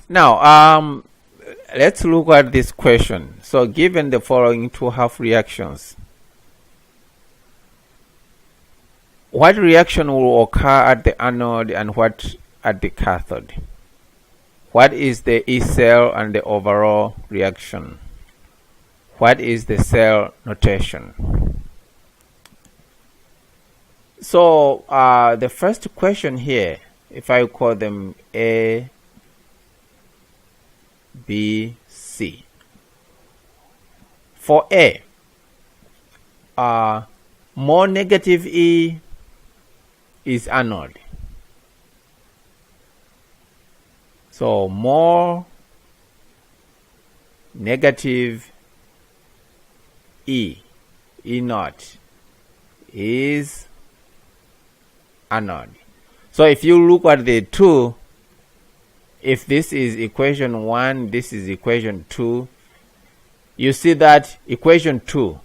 Now, let's look at this question. So, given the following two half reactions, what reaction will occur at the anode and what at the cathode? What is the E cell and the overall reaction? What is the cell notation? So, the first question here, if I call them A, B, C. For A, more negative E is anode. So more negative E naught is anode. So if you look at the two, if this is equation 1, this is equation 2, you see that equation 2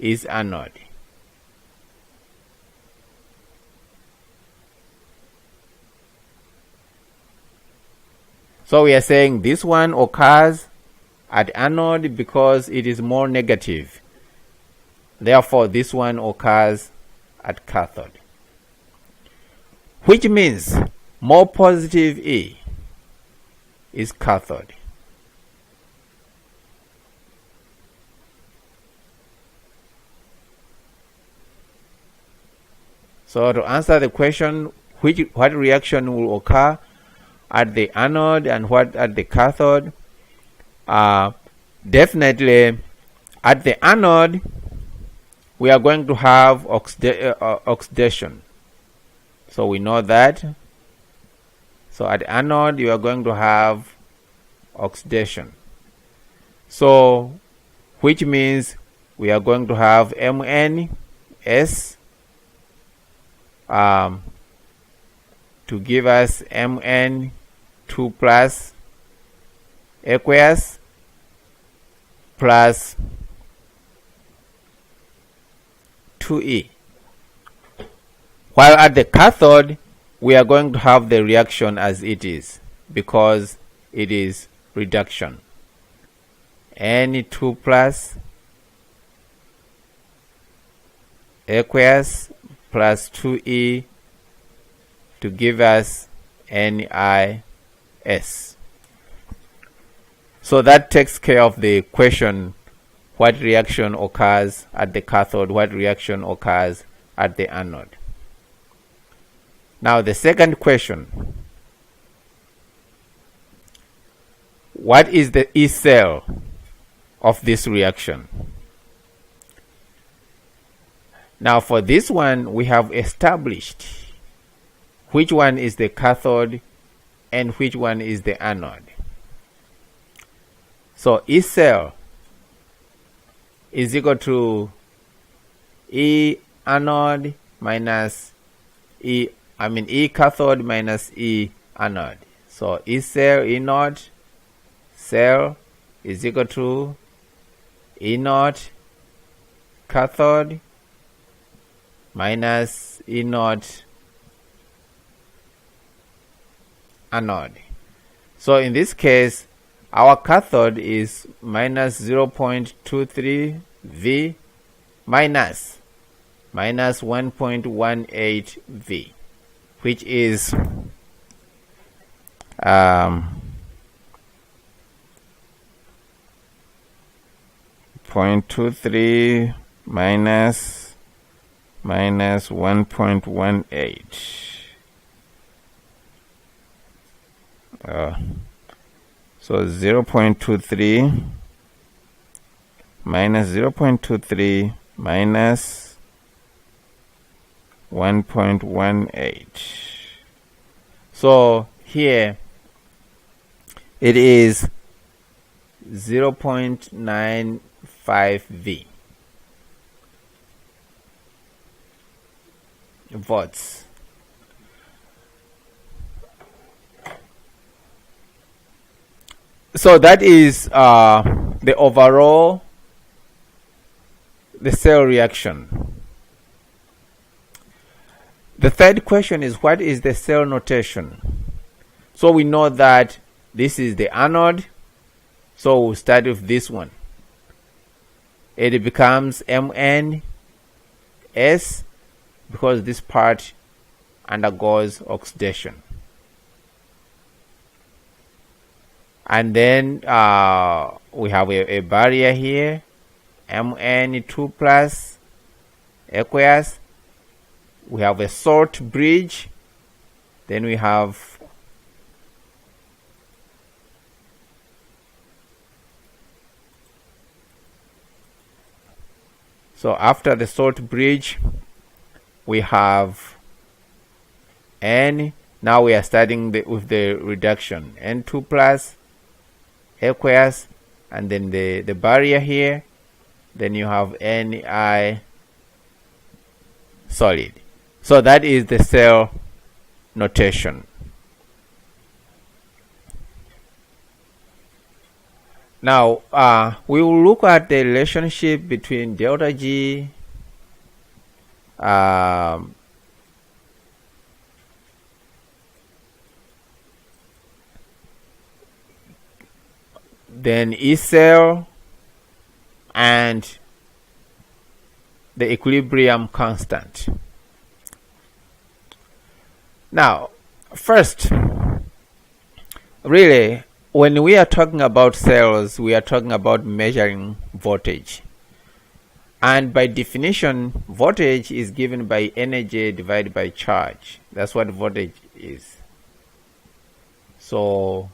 is anode. So we are saying this one occurs at anode because it is more negative. Therefore, this one occurs at cathode. Which means more positive E is cathode. So to answer the question, what reaction will occur at the anode and what at the cathode? Definitely at the anode we are going to have oxidation. So we know that. So at anode you are going to have oxidation. So which means we are going to have MnS to give us Mn2 plus aqueous plus 2E. While at the cathode we are going to have the reaction as it is because it is reduction. N2 plus aqueous plus 2E to give us NiS. So that takes care of the question, what reaction occurs at the cathode, what reaction occurs at the anode. Now the second question, what is the E cell of this reaction? Now for this one we have established which one is the cathode and which one is the anode. So E cell is equal to E anode minus E cathode minus E anode. So E cell, E naught cell is equal to E naught cathode minus E naught anode. So in this case our cathode is minus 0.23 V minus 1.18 V, which is 0.23 minus 1.18. So 0.23 minus 0.23 minus 1.18. So here it is 0.95 V volts. So that is the overall cell reaction. The third question is, what is the cell notation? So we know that This is the anode. So we'll start with this one. It becomes MnS because this part undergoes oxidation. And then we have a barrier here, Mn2 plus aqueous. We have a salt bridge. Then we have so after the salt bridge we have N. Now we are starting with the reduction, N2 plus aqueous, and then the barrier here. Then you have Ni solid. So that is the cell notation. Now we will look at the relationship between delta G then E cell and the equilibrium constant. Now, first, really, when we are talking about cells, we are talking about measuring voltage. And by definition, voltage is given by energy divided by charge. That's what voltage is. So,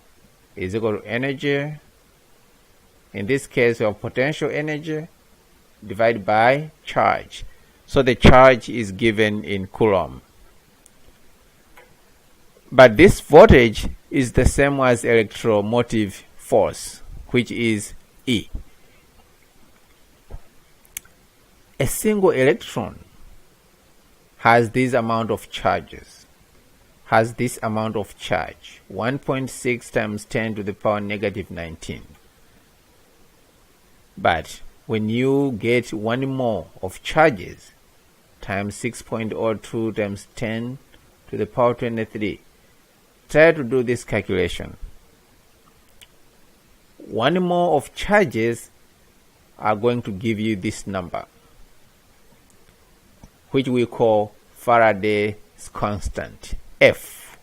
is equal to energy. In this case, we have potential energy divided by charge. So the charge is given in Coulomb. But this voltage is the same as electromotive force, which is E. A single electron has this amount of charges, has this amount of charge, 1.6 times 10 to the power negative 19. But when you get 1 mole of charges times 6.02 times 10 to the power 23, try to do this calculation. 1 mole of charges are going to give you this number, which we call Faraday's constant, F.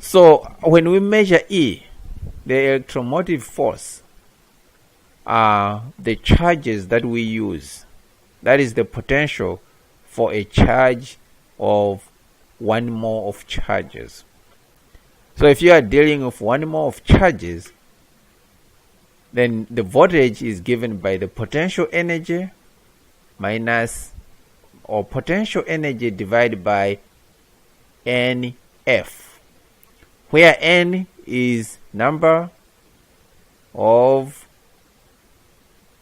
So when we measure E, the electromotive force, the charges that we use, that is the potential for a charge of 1 mole of charges. So if you are dealing with 1 mole of charges, then the voltage is given by the potential energy minus, or potential energy divided by NF, where N is number of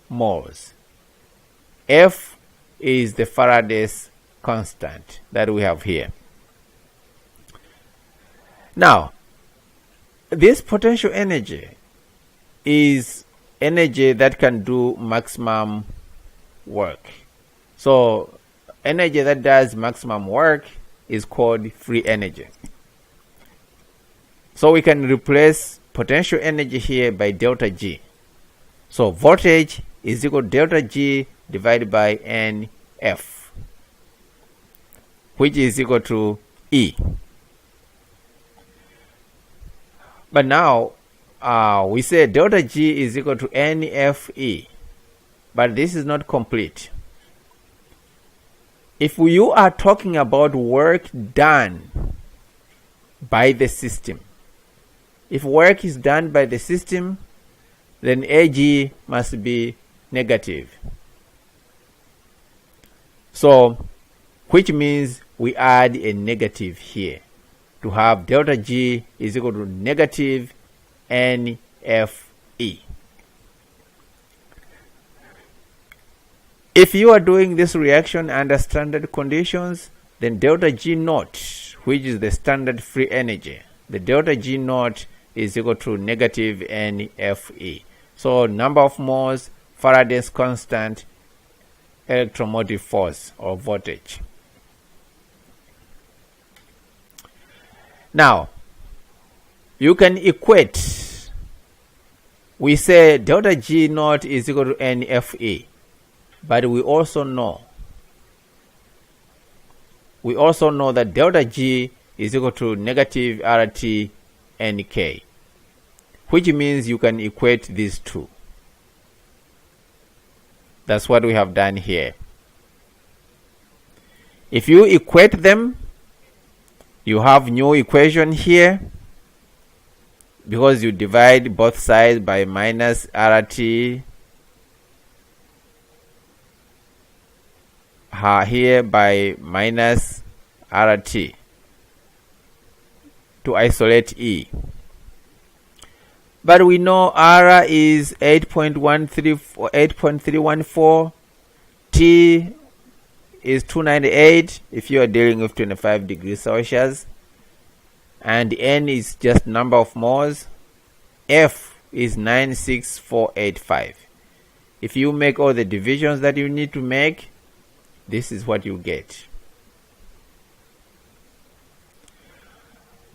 moles. F is the Faraday's constant that we have here. Now, this potential energy is energy that can do maximum work. So energy that does maximum work is called free energy. So we can replace potential energy here by delta G. So voltage is equal to delta G divided by NF, which is equal to E. But now we say delta G is equal to NFE, but this is not complete. If you are talking about work done by the system, if work is done by the system, then AG must be negative. So, which means we add a negative here to have delta G is equal to negative NFE. If you are doing this reaction under standard conditions, then delta G naught, which is the standard free energy, the delta G naught is equal to negative NFE. So number of moles, Faraday's constant, electromotive force or voltage. Now, you can equate. We say delta G naught is equal to NFE, but we also know that delta G is equal to negative RT NK, which means you can equate these two. That's what we have done here. If you equate them, you have new equation here, because you divide both sides by minus RT here by minus RT to isolate E. But we know R is 8.314, T is 298 if you are dealing with 25 degrees Celsius, and N is just number of moles. F is 96485. If you make all the divisions that you need to make, this is what you get.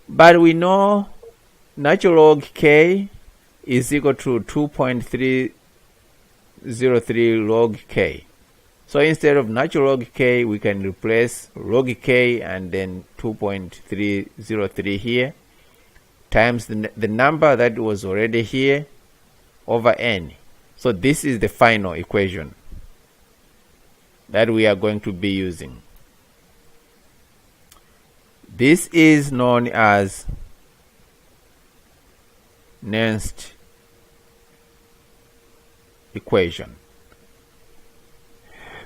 But we know natural log K is equal to 2.303 log K. So instead of natural log K, we can replace log K and then 2.303 here times the number that was already here over N. So this is the final equation that we are going to be using. This is known as Nernst equation.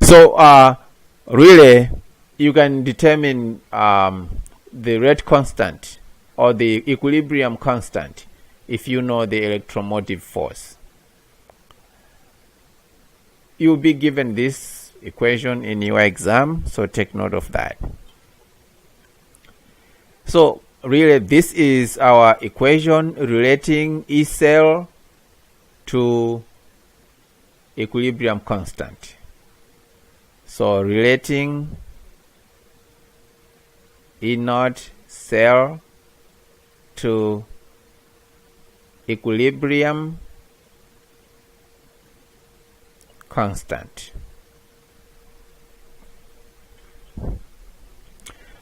So really you can determine the rate constant or the equilibrium constant if you know the electromotive force. You'll be given this equation in your exam, so take note of that. So really this is our equation relating E cell to equilibrium constant. So relating E naught cell to equilibrium constant.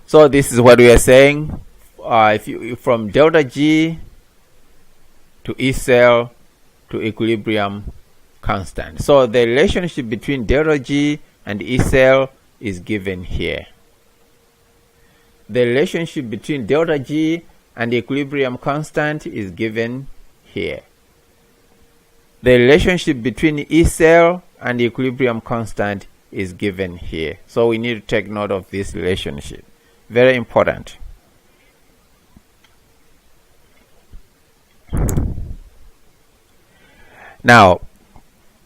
So this is what we are saying. If you from delta G to E cell to equilibrium constant. So the relationship between delta G and E cell is given here. The relationship between delta G and equilibrium constant is given here. The relationship between E cell and equilibrium constant is given here. So we need to take note of this relationship. Very important. Now,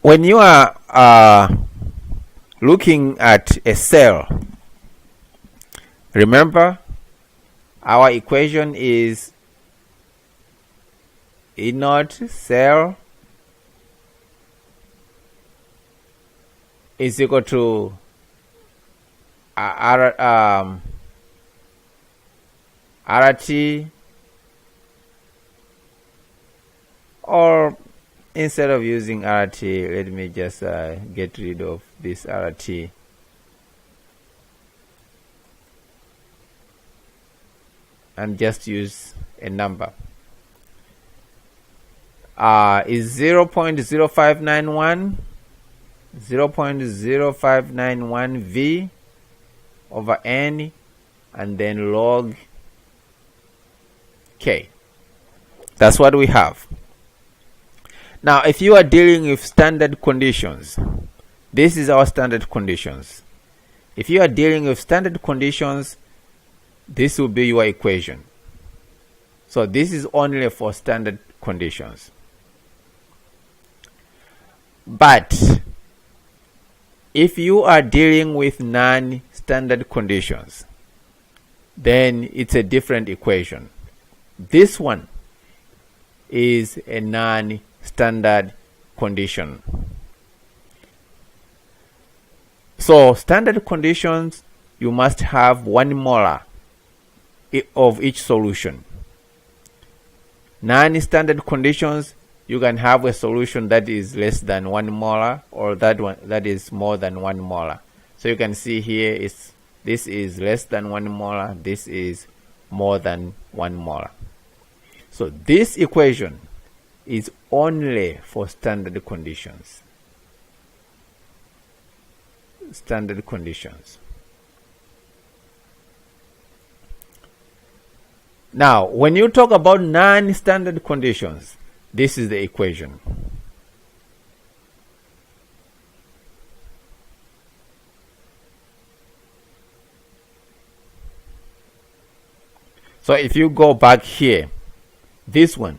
when you are looking at a cell, remember our equation is E naught cell is equal to RT, or instead of using RT, let me just get rid of this RT. And just use a number. Is 0.0591 V over N and then log K. That's what we have. Now, if you are dealing with standard conditions, this is our standard conditions. If you are dealing with standard conditions, this will be your equation. So this is only for standard conditions. But if you are dealing with non-standard conditions, then it's a different equation. This one is a non-standard condition. So standard conditions, you must have 1 molar of each solution. Non-standard conditions, you can have a solution that is less than 1 molar or that is more than 1 molar. So you can see here this is less than 1 molar, this is more than 1 molar. So this equation is only for standard conditions. Standard conditions. Now, when you talk about non-standard conditions, this is the equation. So if you go back here, this one,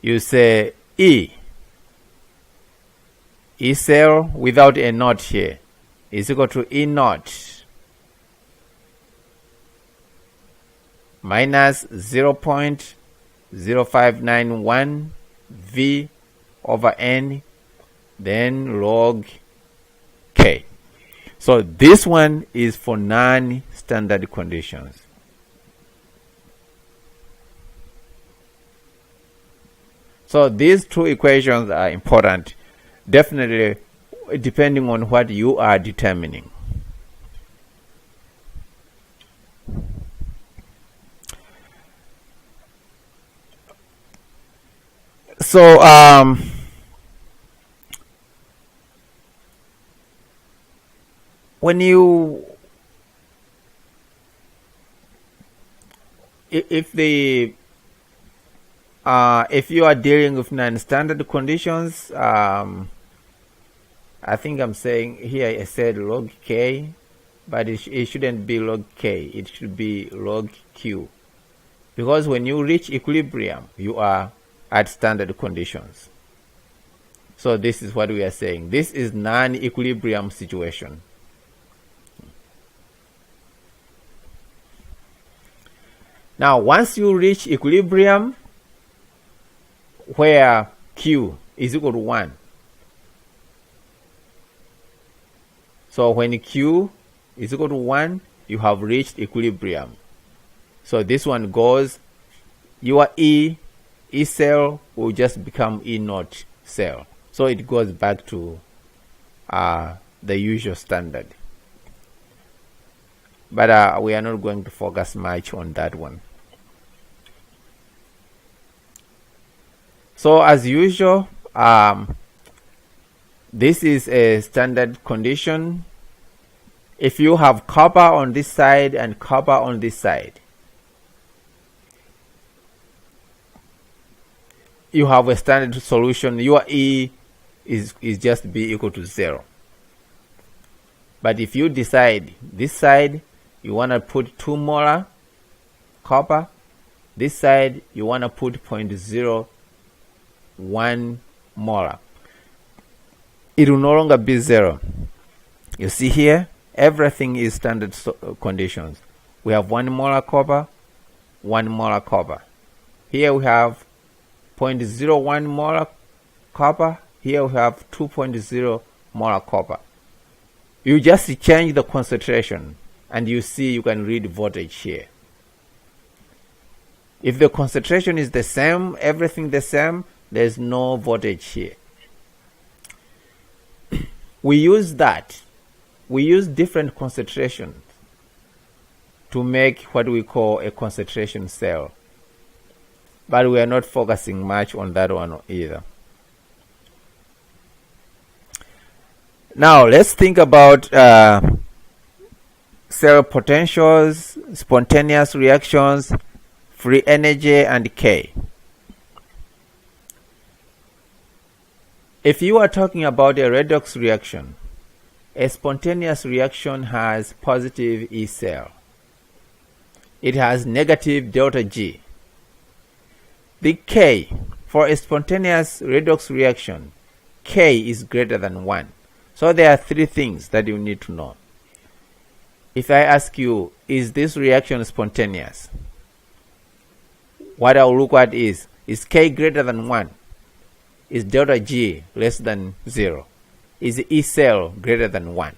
you say E cell without a naught here is equal to E naught minus 0.0591 V over N, then log K. So this one is for non-standard conditions. So these two equations are important, definitely depending on what you are determining. So when you if you are dealing with non-standard conditions, I think I'm saying here I said log K, but it shouldn't be log K, it should be log Q, because when you reach equilibrium you are at standard conditions. So this is what we are saying. This is non-equilibrium situation. Now once you reach equilibrium where Q is equal to 1, so when Q is equal to 1, you have reached equilibrium. So this one goes, your E cell will just become E naught cell. So it goes back to the usual standard. But we are not going to focus much on that one. So as usual, this is a standard condition. If you have copper on this side and copper on this side, you have a standard solution. Your E is just be equal to 0. But if you decide this side you want to put 2 molar copper, this side you want to put 0.01 molar, it will no longer be 0. You see here, everything is standard conditions. We have 1 molar copper, 1 molar copper. Here we have 0.01 molar copper. Here we have 2.0 molar copper. You just change the concentration and you see you can read voltage here. If the concentration is the same, everything the same, there's no voltage here. We use that. We use different concentrations to make what we call a concentration cell. But we are not focusing much on that one either. Now let's think about cell potentials, spontaneous reactions, free energy, and K. If you are talking about a redox reaction, a spontaneous reaction has positive E cell. It has negative delta G. The K for a spontaneous redox reaction, K is greater than 1. So there are 3 things that you need to know. If I ask you, is this reaction spontaneous? What I'll look at is K greater than 1? Is delta G less than 0? Is E cell greater than 1?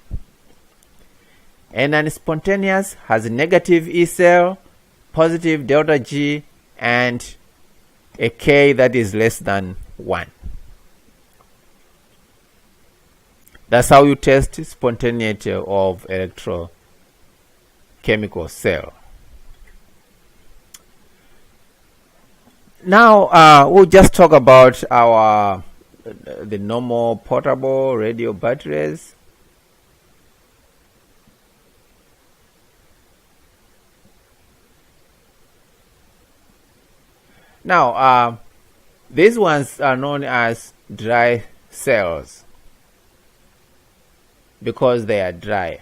And an spontaneous has negative E cell positive delta G, and a K that is less than 1. That's how you test spontaneity of electrochemical cell. Now we'll just talk about the normal portable radio batteries. Now these ones are known as dry cells because they are dry.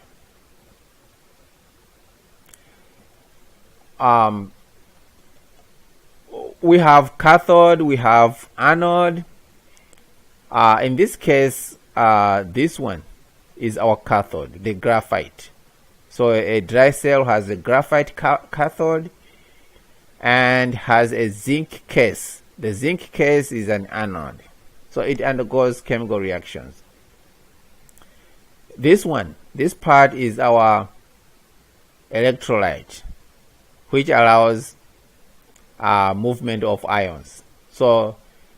We have cathode, we have anode. In this case, this one is our cathode, the graphite. So a dry cell has a graphite cathode and has a zinc case. The zinc case is an anode. So it undergoes chemical reactions. This part is our electrolyte, which allows movement of ions. So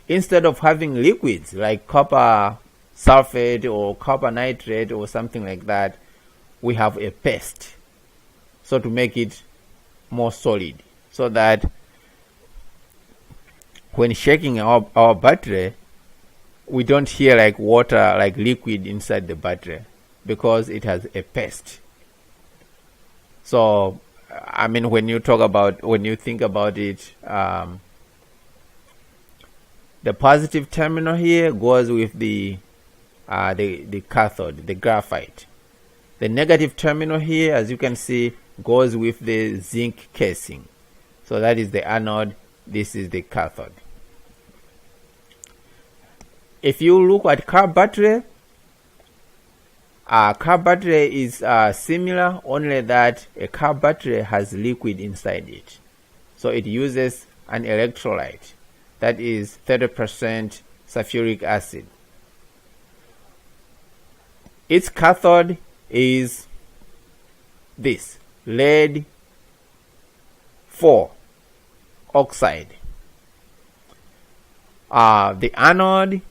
instead of having liquids like copper sulfate or copper nitrate or something like that, we have a paste. So to make it more solid, so that when shaking our battery, we don't hear like water, like liquid inside the battery, because it has a paste. So I mean, when you think about it, the positive terminal here goes with the cathode, the graphite. The negative terminal here, as you can see, goes with the zinc casing. So that is the anode, this is the cathode. If you look at car battery is similar, only that a car battery has liquid inside it. So it uses an electrolyte that is 30% sulfuric acid. Its cathode is this lead 4 oxide. The anode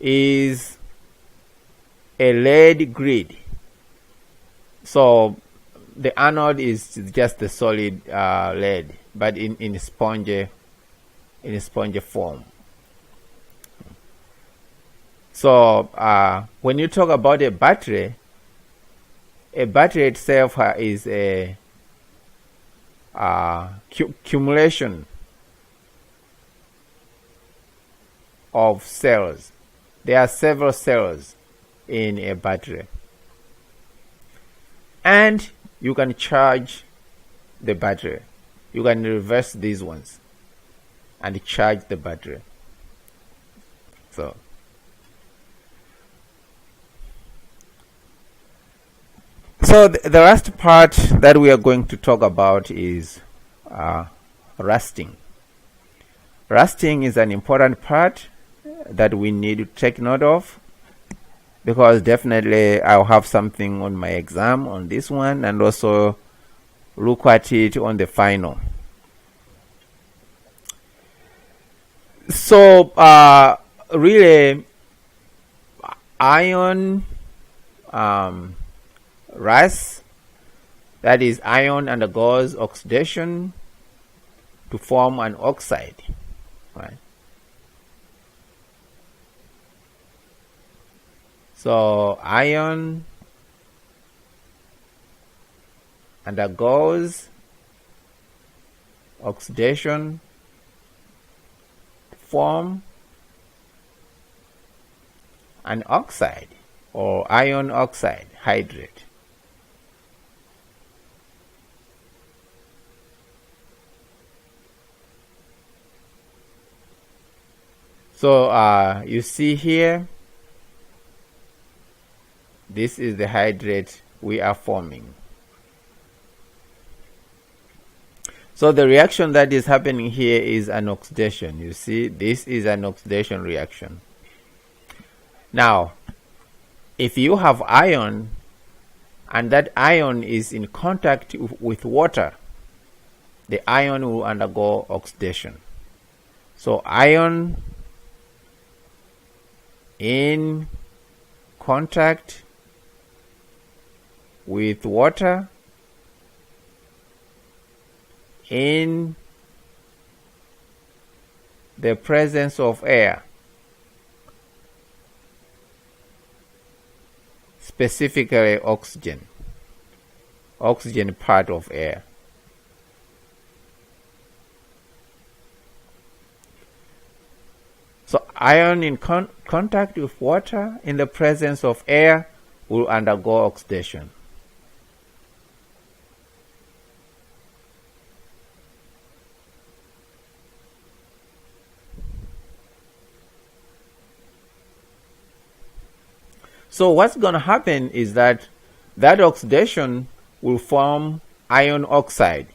is a lead grid. So the anode is just the solid lead, but in sponge form. So when you talk about a battery itself is a accumulation of cells. There are several cells in a battery, and you can charge the battery. You can reverse these ones and charge the battery. So the last part that we are going to talk about is rusting. Rusting is an important part that we need to take note of, because definitely I'll have something on my exam on this one, and also look at it on the final. So really, ion rust, that is, ion undergoes oxidation to form an oxide, right? So ion undergoes oxidation to form an oxide, or iron oxide hydrate. So you see here, this is the hydrate we are forming. So the reaction that is happening here is an oxidation. You see, this is an oxidation reaction. Now, if you have iron and that iron is in contact with water, the ion will undergo oxidation. So ion in contact with water in the presence of air, specifically oxygen part of air. So ion in contact with water in the presence of air will undergo oxidation. So what's going to happen is that oxidation will form iron oxide.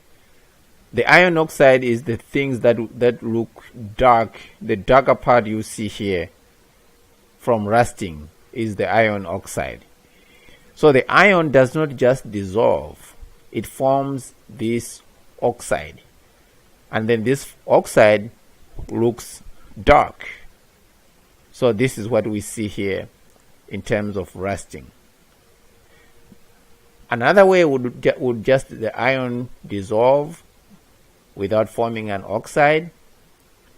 The iron oxide is the things that look dark. The darker part you see here from rusting is the iron oxide. So the iron does not just dissolve, it forms this oxide. And then this oxide looks dark. So this is what we see here in terms of rusting. Another way would just the iron dissolve without forming an oxide,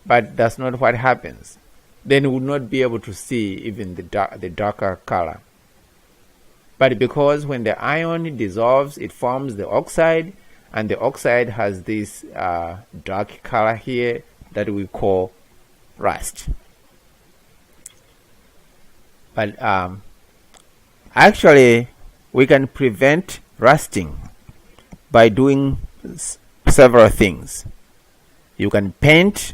but that's not what happens. Then we would not be able to see even the darker color. But because when the iron dissolves, it forms the oxide, and the oxide has this dark color here that we call rust. But actually, we can prevent rusting by doing several things. You can paint.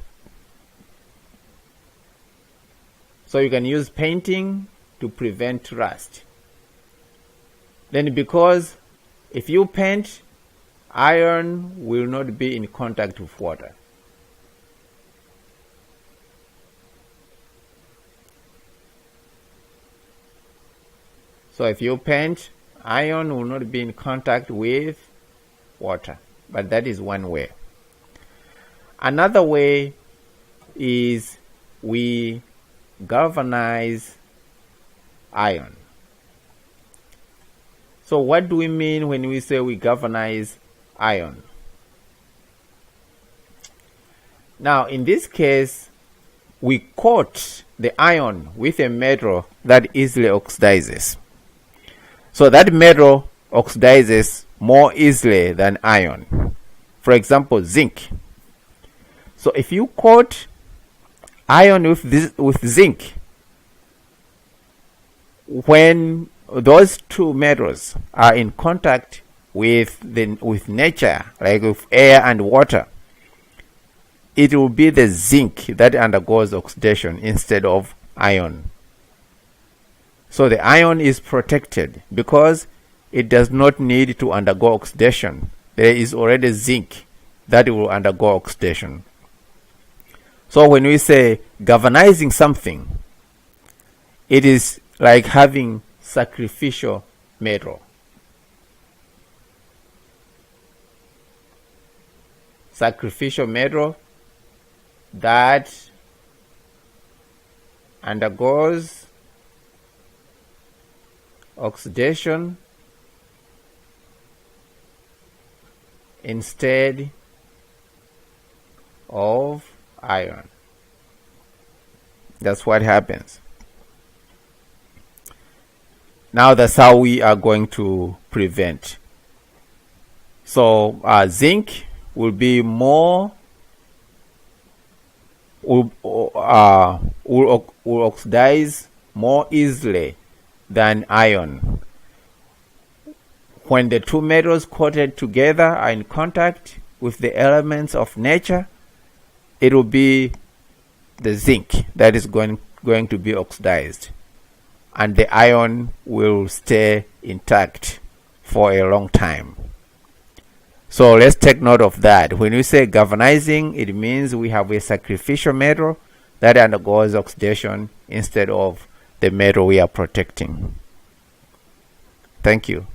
So you can use painting to prevent rust. Then because if you paint, iron will not be in contact with water. So if you paint, iron will not be in contact with water. But that is one way. Another way is we galvanize iron. So what do we mean when we say we galvanize iron? Now in this case, we coat the iron with a metal that easily oxidizes. So that metal oxidizes more easily than iron. For example, zinc. So if you coat iron with zinc, when those two metals are in contact with nature, like with air and water, it will be the zinc that undergoes oxidation instead of iron. So the iron is protected because it does not need to undergo oxidation. There is already zinc that will undergo oxidation. So when we say galvanizing something, it is like having sacrificial metal. Sacrificial metal that undergoes oxidation instead of iron. That's what happens. Now that's how we are going to prevent. So zinc will be more will oxidize more easily than iron. When the two metals coated together are in contact with the elements of nature, it will be the zinc that is going to be oxidized, and the iron will stay intact for a long time. So let's take note of that. When we say galvanizing, it means we have a sacrificial metal that undergoes oxidation instead of the metal we are protecting. Thank you.